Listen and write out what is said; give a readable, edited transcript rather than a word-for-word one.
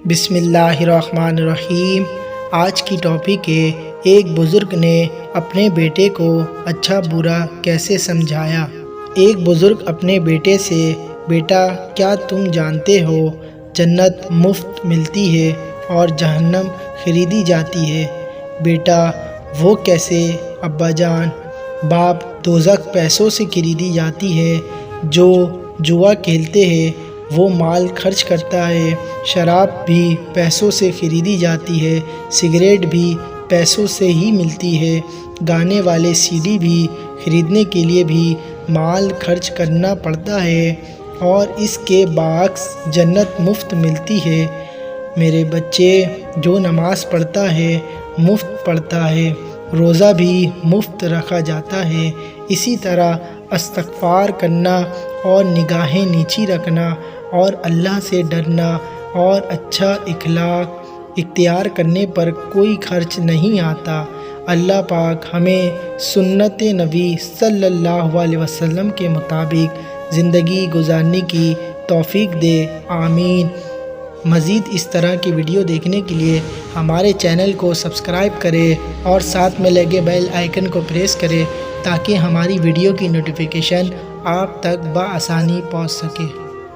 بسم اللہ الرحمن الرحیم۔ آج کی ٹاپک ہے ایک بزرگ نے اپنے بیٹے کو اچھا برا کیسے سمجھایا۔ ایک بزرگ اپنے بیٹے سے، بیٹا کیا تم جانتے ہو جنت مفت ملتی ہے اور جہنم خریدی جاتی ہے؟ بیٹا وہ کیسے ابا جان؟ باپ دوزخ پیسوں سے خریدی جاتی ہے۔ جو جوا کھیلتے ہیں وہ مال خرچ کرتا ہے۔ شراب بھی پیسوں سے خریدی جاتی ہے، سگریٹ بھی پیسوں سے ہی ملتی ہے، گانے والے سی ڈی بھی خریدنے کے لیے بھی مال خرچ کرنا پڑتا ہے، اور اس کے برعکس جنت مفت ملتی ہے۔ میرے بچے، جو نماز پڑھتا ہے مفت پڑھتا ہے، روزہ بھی مفت رکھا جاتا ہے۔ اسی طرح استغفار کرنا اور نگاہیں نیچی رکھنا اور اللہ سے ڈرنا اور اچھا اخلاق اختیار کرنے پر کوئی خرچ نہیں آتا۔ اللہ پاک ہمیں سنت نبی صلی اللہ علیہ وسلم کے مطابق زندگی گزارنے کی توفیق دے، آمین۔ مزید اس طرح کی ویڈیو دیکھنے کے لیے ہمارے چینل کو سبسکرائب کریں اور ساتھ میں لگے بیل آئیکن کو پریس کریں تاکہ ہماری ویڈیو کی نوٹیفیکیشن آپ تک بآسانی پہنچ سکے۔